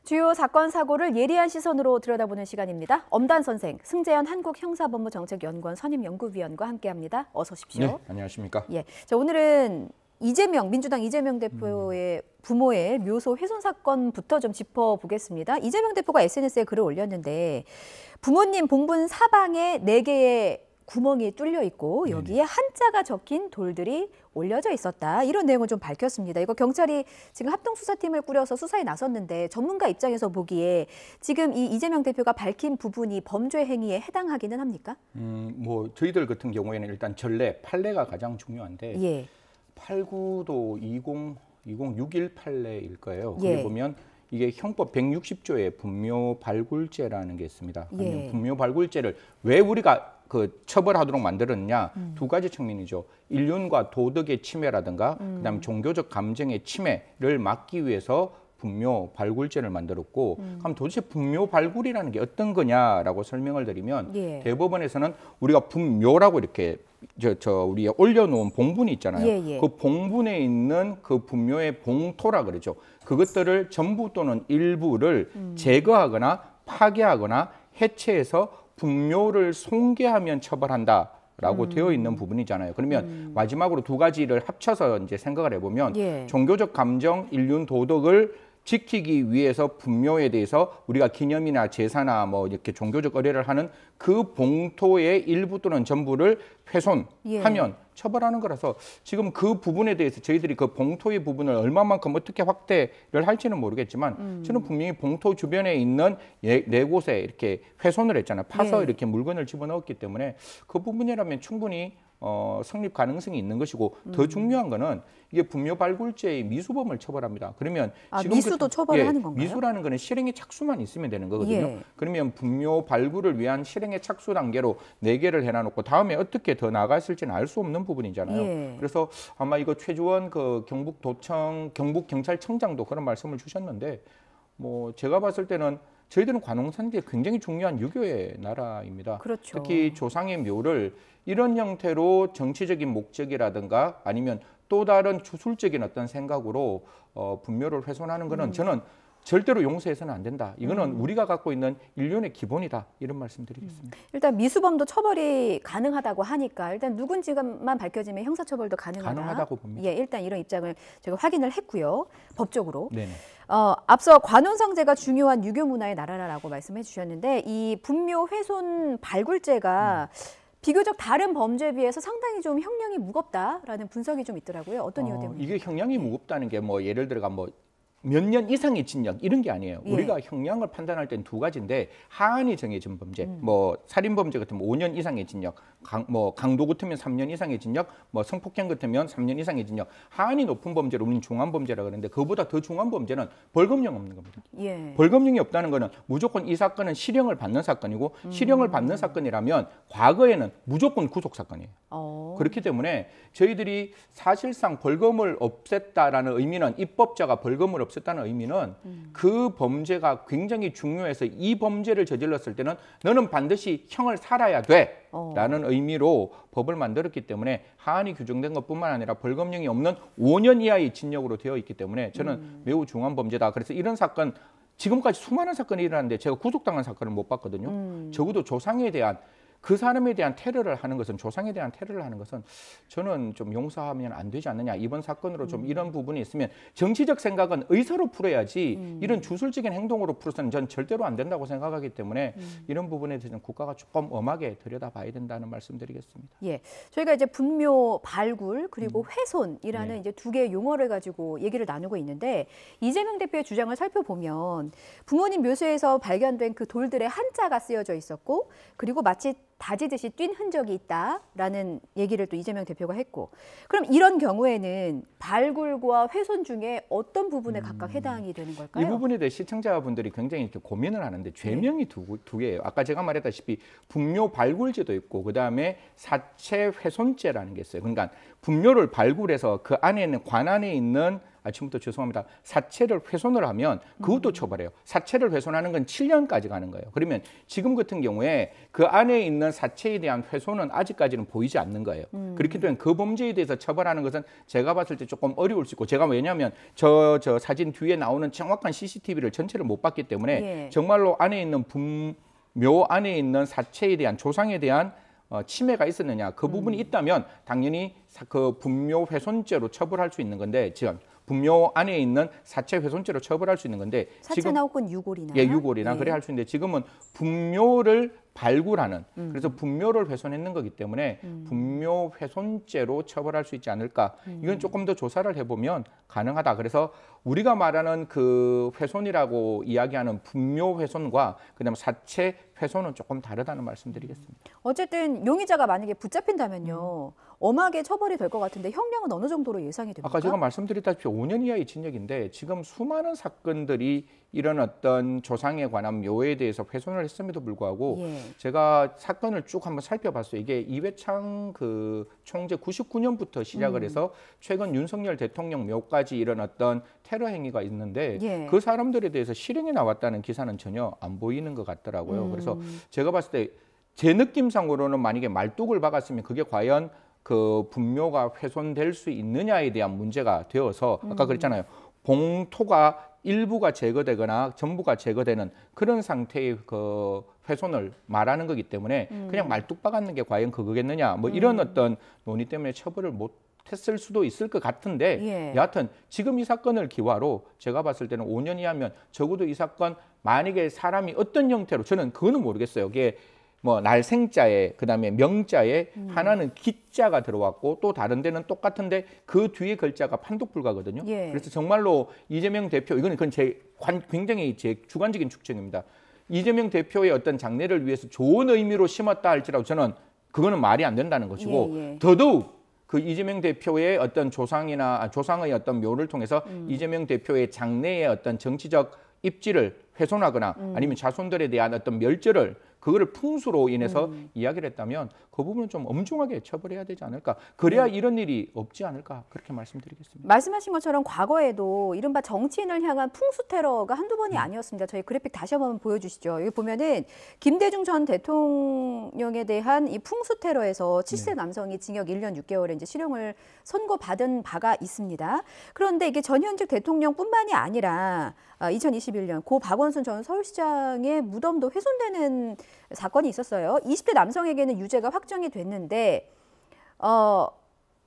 주요 사건 사고를 예리한 시선으로 들여다보는 시간입니다. 엄단 선생, 승재현 한국형사법무정책연구원 선임연구위원과 함께합니다. 어서 오십시오. 네, 안녕하십니까? 예, 자, 오늘은 민주당 이재명 대표의 부모의 묘소 훼손 사건부터 좀 짚어보겠습니다. 이재명 대표가 SNS에 글을 올렸는데 부모님 봉분 사방에 4개의 구멍이 뚫려 있고 여기에 한자가 적힌 돌들이 올려져 있었다. 이런 내용을 좀 밝혔습니다. 이거 경찰이 지금 합동수사팀을 꾸려서 수사에 나섰는데 전문가 입장에서 보기에 지금 이 이재명 대표가 밝힌 부분이 범죄 행위에 해당하기는 합니까? 뭐 저희들 같은 경우에는 일단 전례, 판례가 가장 중요한데 예. 89도 2061 판례일 거예요. 예. 거기 보면 이게 형법 160조에 분묘발굴죄라는 게 있습니다. 예. 분묘발굴죄를 왜 우리가 처벌하도록 만들었냐, 두 가지 측면이죠. 인륜과 도덕의 침해라든가 그다음에 종교적 감정의 침해를 막기 위해서 분묘발굴죄를 만들었고, 그럼 도대체 분묘발굴이라는 게 어떤 거냐라고 설명을 드리면 예. 대법원에서는 우리가 분묘라고 이렇게 우리가 올려놓은 봉분이 있잖아요. 예. 그 봉분에 있는 그 분묘의 봉토라 그러죠. 그것들을 전부 또는 일부를 제거하거나 파괴하거나 해체해서 분묘를 손괴하면 처벌한다라고 되어 있는 부분이잖아요. 그러면 마지막으로 두 가지를 합쳐서 이제 생각을 해보면 예. 종교적 감정, 인륜, 도덕을 지키기 위해서 분묘에 대해서 우리가 기념이나 제사나 뭐 이렇게 종교적 의례를 하는 그 봉토의 일부 또는 전부를 훼손하면 처벌하는 거라서 지금 그 부분에 대해서 저희들이 그 봉토의 부분을 얼마만큼 어떻게 확대를 할지는 모르겠지만 저는 분명히 봉토 주변에 있는 네 곳에 이렇게 훼손을 했잖아요. 파서 이렇게 물건을 집어넣었기 때문에 그 부분이라면 충분히 성립 가능성이 있는 것이고 더 중요한 거는 이게 분묘발굴죄의 미수범을 처벌합니다. 그러면 지금 미수도 처벌을 하는 건가요? 미수라는 거는 실행의 착수만 있으면 되는 거거든요. 예. 그러면 분묘발굴을 위한 실행의 착수 단계로 4개를 해놔놓고 다음에 어떻게 더 나아갔을지는 알 수 없는 부분이잖아요. 예. 그래서 아마 이거 최주원 경북도청 경북경찰청장도 그런 말씀을 주셨는데 뭐 제가 봤을 때는 저희들은 관홍산지에 굉장히 중요한 유교의 나라입니다. 그렇죠. 특히 조상의 묘를 이런 형태로 정치적인 목적이라든가 아니면 또 다른 주술적인 어떤 생각으로 분묘를 훼손하는 것은 저는 절대로 용서해서는 안 된다. 이거는 우리가 갖고 있는 인륜의 기본이다. 이런 말씀드리겠습니다. 일단 미수범도 처벌이 가능하다고 하니까 일단 누군지만 밝혀지면 형사처벌도 가능하다고 봅니다. 예, 일단 이런 입장을 제가 확인을 했고요. 법적으로. 네네. 앞서 관혼상제가 중요한 유교 문화의 나라라고 말씀해 주셨는데 이 분묘 훼손 발굴죄가 비교적 다른 범죄에 비해서 상당히 좀 형량이 무겁다라는 분석이 좀 있더라고요. 어떤 이유 때문에? 이게 형량이 무겁다는 게 뭐 예를 들어가 뭐 몇 년 이상의 징역 이런 게 아니에요. 예. 우리가 형량을 판단할 때는 두 가지인데 하한이 정해진 범죄, 뭐 살인범죄 같으면 5년 이상의 징역, 강도 같으면 3년 이상의 징역, 뭐 성폭행 같으면 3년 이상의 징역. 하한이 높은 범죄를 우리는 중한 범죄라 그러는데 그보다 더 중한 범죄는 벌금형 없는 겁니다. 예. 벌금형이 없다는 거는 무조건 이 사건은 실형을 받는 사건이고 실형을 받는 사건이라면 과거에는 무조건 구속 사건이에요. 그렇기 때문에 저희들이 사실상 벌금을 없앴다라는 의미는 입법자가 벌금을 없앴다는 의미는 그 범죄가 굉장히 중요해서 이 범죄를 저질렀을 때는 너는 반드시 형을 살아야 돼 라는 의미로 법을 만들었기 때문에 하한이 규정된 것뿐만 아니라 벌금형이 없는 5년 이하의 징역으로 되어 있기 때문에 저는 매우 중한 범죄다. 그래서 이런 사건 지금까지 수많은 사건이 일어났는데 제가 구속당한 사건을 못 봤거든요. 적어도 조상에 대한 그 사람에 대한 테러를 하는 것은 조상에 대한 테러를 하는 것은 저는 좀 용서하면 안 되지 않느냐. 이번 사건으로 좀 이런 부분이 있으면 정치적 생각은 의사로 풀어야지 이런 주술적인 행동으로 풀어서는 전 절대로 안 된다고 생각하기 때문에 이런 부분에 대해서는 국가가 조금 엄하게 들여다봐야 된다는 말씀드리겠습니다. 예, 저희가 이제 분묘 발굴 그리고 훼손이라는 이제 두 개의 용어를 가지고 얘기를 나누고 있는데 이재명 대표의 주장을 살펴보면 부모님 묘소에서 발견된 그 돌들의 한자가 쓰여져 있었고 그리고 마치 다지듯이 뛴 흔적이 있다라는 얘기를 또 이재명 대표가 했고 그럼 이런 경우에는 발굴과 훼손 중에 어떤 부분에 각각 해당이 되는 걸까요? 이 부분에 대해 시청자분들이 굉장히 이렇게 고민을 하는데 죄명이 두 개예요. 아까 제가 말했다시피 분묘 발굴죄도 있고 그다음에 사체 훼손죄라는 게 있어요. 그러니까 분묘를 발굴해서 그 안에 있는 관 안에 있는 아침부터 죄송합니다. 사체를 훼손을 하면 그것도 처벌해요. 사체를 훼손하는 건 7년까지 가는 거예요. 그러면 지금 같은 경우에 그 안에 있는 사체에 대한 훼손은 아직까지는 보이지 않는 거예요. 그렇기 때문에 그 범죄에 대해서 처벌하는 것은 제가 봤을 때 조금 어려울 수 있고, 제가 왜냐하면 저 사진 뒤에 나오는 정확한 CCTV를 전체를 못 봤기 때문에 정말로 안에 있는 묘 안에 있는 사체에 대한 조상에 대한 침해가 있었느냐, 그 부분이 있다면 당연히 그 분묘 훼손죄로 처벌할 수 있는 건데, 지금 분묘 안에 있는 사체 훼손죄로 처벌할 수 있는 건데, 사체 지금 나오건 유골이나 유골이나 그래 할 수 있는데, 지금은 분묘를 발굴하는, 그래서 분묘를 훼손했는 거기 때문에 분묘 훼손죄로 처벌할 수 있지 않을까. 이건 조금 더 조사를 해보면 가능하다. 그래서 우리가 말하는 그 훼손이라고 이야기하는 분묘 훼손과 그다음에 사체 훼손은 조금 다르다는 말씀드리겠습니다. 어쨌든 용의자가 만약에 붙잡힌다면요, 엄하게 처벌이 될 것 같은데 형량은 어느 정도로 예상이 됩니까? 아까 제가 말씀드렸다시피 5년 이하의 징역인데, 지금 수많은 사건들이 이런 어떤 조상에 관한 묘에 대해서 훼손을 했음에도 불구하고 제가 사건을 쭉 한번 살펴봤어요. 이게 이회창 그 총재 99년부터 시작을 해서 최근 윤석열 대통령 묘까지 이런 어떤 테러 행위가 있는데 그 사람들에 대해서 실형이 나왔다는 기사는 전혀 안 보이는 것 같더라고요. 그래서 제가 봤을 때 제 느낌상으로는 만약에 말뚝을 박았으면 그게 과연 그 분묘가 훼손될 수 있느냐에 대한 문제가 되어서, 아까 그랬잖아요. 봉토가 일부가 제거되거나 전부가 제거되는 그런 상태의 그 훼손을 말하는 거기 때문에 그냥 말뚝 박았는 게 과연 그거겠느냐, 뭐 이런 어떤 논의 때문에 처벌을 못 했을 수도 있을 것 같은데, 여하튼 지금 이 사건을 기화로 제가 봤을 때는 5년 이하면 적어도 이 사건, 만약에 사람이 어떤 형태로, 저는 그거는 모르겠어요. 이게 뭐 날생자에 그다음에 명자에 하나는 기자가 들어왔고 또 다른 데는 똑같은데 그 뒤에 글자가 판독불가거든요. 그래서 정말로 이재명 대표, 이건 굉장히 제 주관적인 추측입니다. 이재명 대표의 어떤 장래를 위해서 좋은 의미로 심었다 할지라도 저는 그거는 말이 안 된다는 것이고, 더더욱 그 이재명 대표의 어떤 조상의 어떤 묘를 통해서 이재명 대표의 장래의 어떤 정치적 입지를 훼손하거나 아니면 자손들에 대한 어떤 멸절을, 그거를 풍수로 인해서 이야기를 했다면 그 부분은 좀 엄중하게 처벌해야 되지 않을까. 그래야 이런 일이 없지 않을까, 그렇게 말씀드리겠습니다. 말씀하신 것처럼 과거에도 이른바 정치인을 향한 풍수 테러가 한두 번이 아니었습니다. 저희 그래픽 다시 한번 보여주시죠. 여기 보면은 김대중 전 대통령에 대한 이 풍수 테러에서 7세 남성이 징역 1년 6개월에 이제 실형을 선고받은 바가 있습니다. 그런데 이게 전현직 대통령뿐만이 아니라 2021년 고 박원순 전 서울시장의 무덤도 훼손되는 사건이 있었어요. 20대 남성에게는 유죄가 확정이 됐는데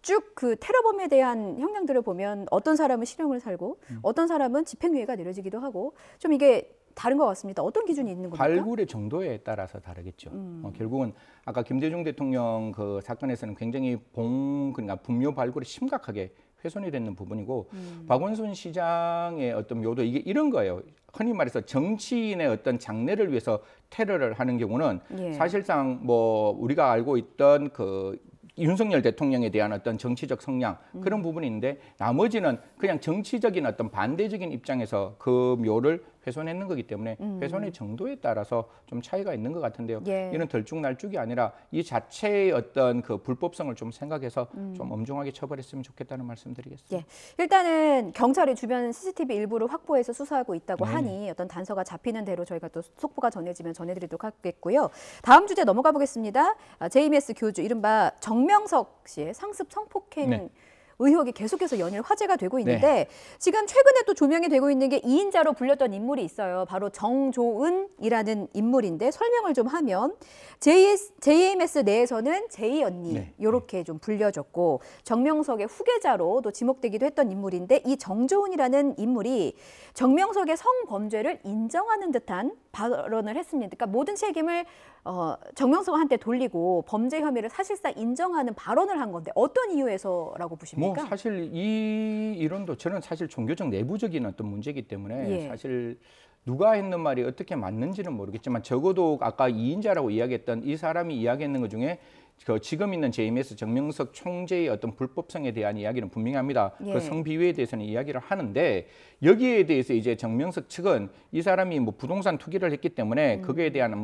쭉 그 테러범에 대한 형량들을 보면 어떤 사람은 실형을 살고 어떤 사람은 집행유예가 내려지기도 하고, 좀 이게 다른 것 같습니다. 어떤 기준이 있는 겁니까? 발굴의 정도에 따라서 다르겠죠. 결국은 아까 김대중 대통령 그 사건에서는 굉장히 그러니까 분묘 발굴이 심각하게 훼손이 되는 부분이고, 박원순 시장의 어떤 묘도 이게 이런 거예요. 흔히 말해서 정치인의 어떤 장래를 위해서 테러를 하는 경우는 사실상 뭐 우리가 알고 있던 그 윤석열 대통령에 대한 어떤 정치적 성향, 그런 부분이 있는데, 나머지는 그냥 정치적인 어떤 반대적인 입장에서 그 묘를 훼손했는 거기 때문에 훼손의 정도에 따라서 좀 차이가 있는 것 같은데요. 이는 들쭉날쭉이 아니라 이 자체의 어떤 그 불법성을 좀 생각해서 좀 엄중하게 처벌했으면 좋겠다는 말씀드리겠습니다. 일단은 경찰이 주변 CCTV 일부를 확보해서 수사하고 있다고 하니 어떤 단서가 잡히는 대로 저희가 또 속보가 전해지면 전해드리도록 하겠고요. 다음 주제 넘어가 보겠습니다. JMS 교주, 이른바 정명석 씨의 상습 성폭행 의혹이 계속해서 연일 화제가 되고 있는데, 지금 최근에 또 조명이 되고 있는 게 2인자로 불렸던 인물이 있어요. 바로 정조은이라는 인물인데, 설명을 좀 하면 JMS 내에서는 제이 언니 이렇게 좀 불려졌고, 정명석의 후계자로 또 지목되기도 했던 인물인데, 이 정조은이라는 인물이 정명석의 성범죄를 인정하는 듯한 발언을 했습니다. 그러니까 모든 책임을 정명석한테 돌리고 범죄 혐의를 사실상 인정하는 발언을 한 건데, 어떤 이유에서라고 보십니까? 뭐 사실 이 이론도 저는 사실 종교적 내부적인 어떤 문제이기 때문에 사실 누가 했는 말이 어떻게 맞는지는 모르겠지만, 적어도 아까 2인자라고 이야기했던 이 사람이 이야기했는 것 중에 그 지금 있는 JMS 정명석 총재의 어떤 불법성에 대한 이야기는 분명히 합니다. 예. 그 성비위에 대해서는 이야기를 하는데 여기에 대해서 이제 정명석 측은 이 사람이 뭐 부동산 투기를 했기 때문에 그거에 대한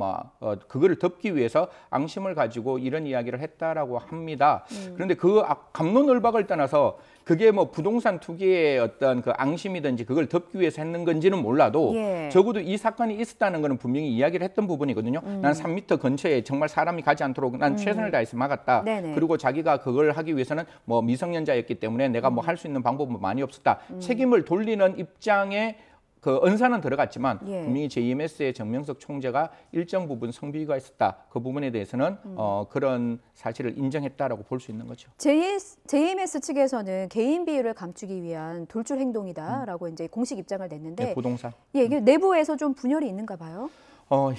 그거를 덮기 위해서 앙심을 가지고 이런 이야기를 했다라고 합니다. 그런데 그 갑론을박을 떠나서 그게 뭐 부동산 투기의 어떤 그 앙심이든지 그걸 덮기 위해서 했는 건지는 몰라도 예. 적어도 이 사건이 있었다는 거는 분명히 이야기를 했던 부분이거든요. 난 3m 근처에 정말 사람이 가지 않도록 난 최선을 다해서 막았다. 네네. 그리고 자기가 그걸 하기 위해서는 뭐 미성년자였기 때문에 내가 뭐 할 수 있는 방법은 많이 없었다. 책임을 돌리는 입장에 그 언사는 들어갔지만 예. 분명히 JMS의 정명석 총재가 일정 부분 성비위가 있었다. 그 부분에 대해서는 그런 사실을 인정했다라고 볼 수 있는 거죠. JMS 측에서는 개인 비위를 감추기 위한 돌출 행동이다라고 이제 공식 입장을 냈는데 네, 부동산. 예, 이게 내부에서 좀 분열이 있는가 봐요.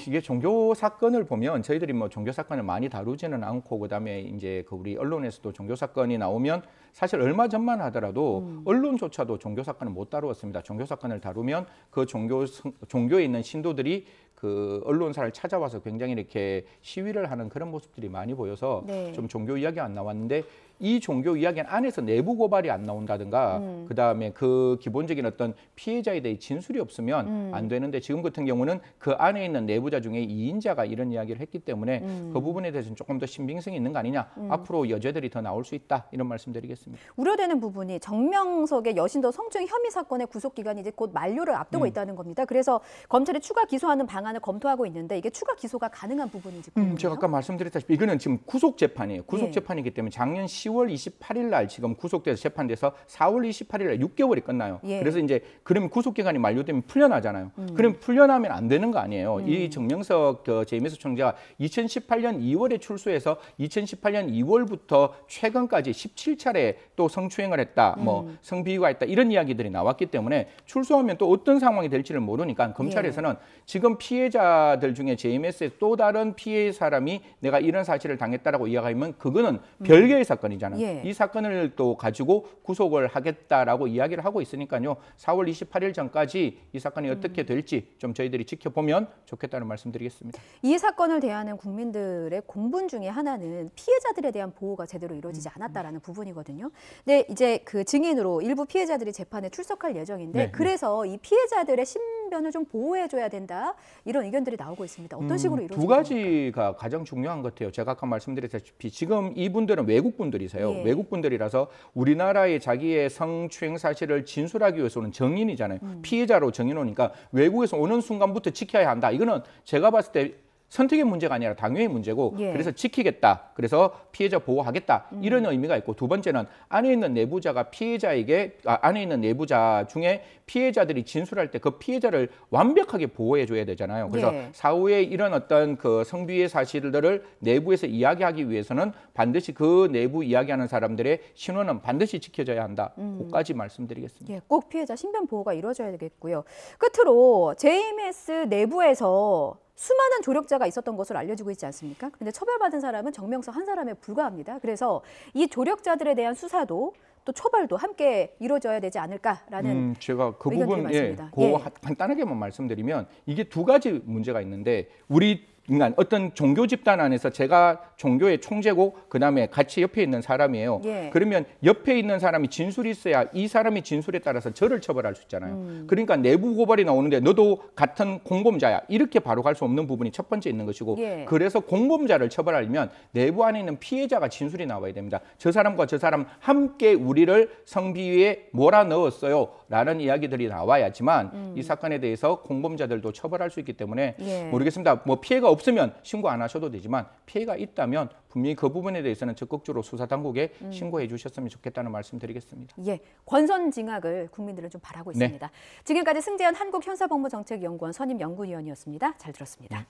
이게 종교 사건을 보면 저희들이 뭐 종교 사건을 많이 다루지는 않고 그다음에 이제 그 우리 언론에서도 종교 사건이 나오면 사실 얼마 전만 하더라도 언론조차도 종교 사건을 못 다루었습니다. 종교 사건을 다루면 그 종교에 있는 신도들이 그 언론사를 찾아와서 굉장히 이렇게 시위를 하는 그런 모습들이 많이 보여서 네. 좀 종교 이야기가 안 나왔는데 이 종교 이야기 안에서 내부 고발이 안 나온다든가 그다음에 그 기본적인 어떤 피해자에 대해 진술이 없으면 안 되는데 지금 같은 경우는 그 안에 있는 내부자 중에 2인자가 이런 이야기를 했기 때문에 그 부분에 대해서는 조금 더 신빙성이 있는 거 아니냐. 앞으로 여죄들이 더 나올 수 있다. 이런 말씀드리겠습니다. 우려되는 부분이 정명석의 여신도 성추행 혐의 사건의 구속 기간이 이제 곧 만료를 앞두고 있다는 겁니다. 그래서 검찰이 추가 기소하는 방안을 검토하고 있는데 이게 추가 기소가 가능한 부분인지 궁금해요. 제가 아까 말씀드렸다시피 이거는 지금 구속 재판이에요. 구속 재판이기 때문에 작년 10월 28일 날 지금 구속돼서 재판돼서 4월 28일 날 6개월이 끝나요. 예. 그래서 이제 그러면 구속 기간이 만료되면 풀려나잖아요. 그럼 풀려나면 안 되는 거 아니에요. 이 정명석 JMS 총재가 2018년 2월에 출소해서 2018년 2월부터 최근까지 17차례 또 성추행을 했다, 뭐 성비위가 했다 이런 이야기들이 나왔기 때문에 출소하면 또 어떤 상황이 될지를 모르니까 검찰에서는 지금 피해자들 중에 JMS의 또 다른 피해 사람이 내가 이런 사실을 당했다라고 이야기하면 그거는 별개의 사건이잖아요. 예. 이 사건을 또 가지고 구속을 하겠다라고 이야기를 하고 있으니까요. 4월 28일 전까지 이 사건이 어떻게 될지 좀 저희들이 지켜보면 좋겠다는 말씀드리겠습니다. 이 사건을 대하는 국민들의 공분 중에 하나는 피해자들에 대한 보호가 제대로 이루어지지 않았다라는 부분이거든요. 근데 이제 그 증인으로 일부 피해자들이 재판에 출석할 예정인데 네, 그래서 이 피해자들의 신변을 좀 보호해줘야 된다 이런 의견들이 나오고 있습니다. 어떤 식으로 이루어질까요? 두 가지가 가장 중요한 것 같아요. 제가 아까 말씀드렸다시피 지금 이분들은 외국 분들이세요. 예. 외국 분들이라서 우리나라의 자기의 성추행 사실을 진술하기 위해서는 정인이잖아요. 피해자로 정인 오니까 외국에서 오는 순간부터 지켜야 한다. 이거는 제가 봤을 때 선택의 문제가 아니라 당연의 문제고 예. 그래서 지키겠다. 그래서 피해자 보호하겠다. 이런 의미가 있고 두 번째는 안에 있는 내부자가 피해자에게 안에 있는 내부자 중에 피해자들이 진술할 때 그 피해자를 완벽하게 보호해 줘야 되잖아요. 그래서 예. 사후에 이런 어떤 그 성비의 사실들을 내부에서 이야기하기 위해서는 반드시 그 내부 이야기하는 사람들의 신원은 반드시 지켜져야 한다. 그까지 말씀드리겠습니다. 예, 꼭 피해자 신변 보호가 이루어져야 되겠고요. 끝으로 JMS 내부에서 수많은 조력자가 있었던 것으로 알려지고 있지 않습니까? 그런데 처벌받은 사람은 정명석 한 사람에 불과합니다. 그래서 이 조력자들에 대한 수사도 또 처벌도 함께 이루어져야 되지 않을까라는 제가 그 의견들이 부분 많습니다. 예, 간단하게만 말씀드리면 이게 두 가지 문제가 있는데 우리 인간 어떤 종교 집단 안에서 제가 종교의 총재고 그다음에 같이 옆에 있는 사람이에요. 예. 그러면 옆에 있는 사람이 진술이 있어야 이 사람이 진술에 따라서 저를 처벌할 수 있잖아요. 그러니까 내부 고발이 나오는데 너도 같은 공범자야. 이렇게 바로 갈 수 없는 부분이 첫 번째 있는 것이고 예. 그래서 공범자를 처벌하려면 내부 안에 있는 피해자가 진술이 나와야 됩니다. 저 사람과 저 사람 함께 우리를 성비위에 몰아넣었어요. 라는 이야기들이 나와야지만 이 사건에 대해서 공범자들도 처벌할 수 있기 때문에 예. 모르겠습니다. 뭐 피해가 없으면 신고 안 하셔도 되지만 피해가 있다면 분명히 그 부분에 대해서는 적극적으로 수사당국에 신고해 주셨으면 좋겠다는 말씀드리겠습니다. 예, 권선징악을 국민들은 좀 바라고 있습니다. 지금까지 승재현 한국형사법무정책연구원 선임 연구위원이었습니다. 잘 들었습니다.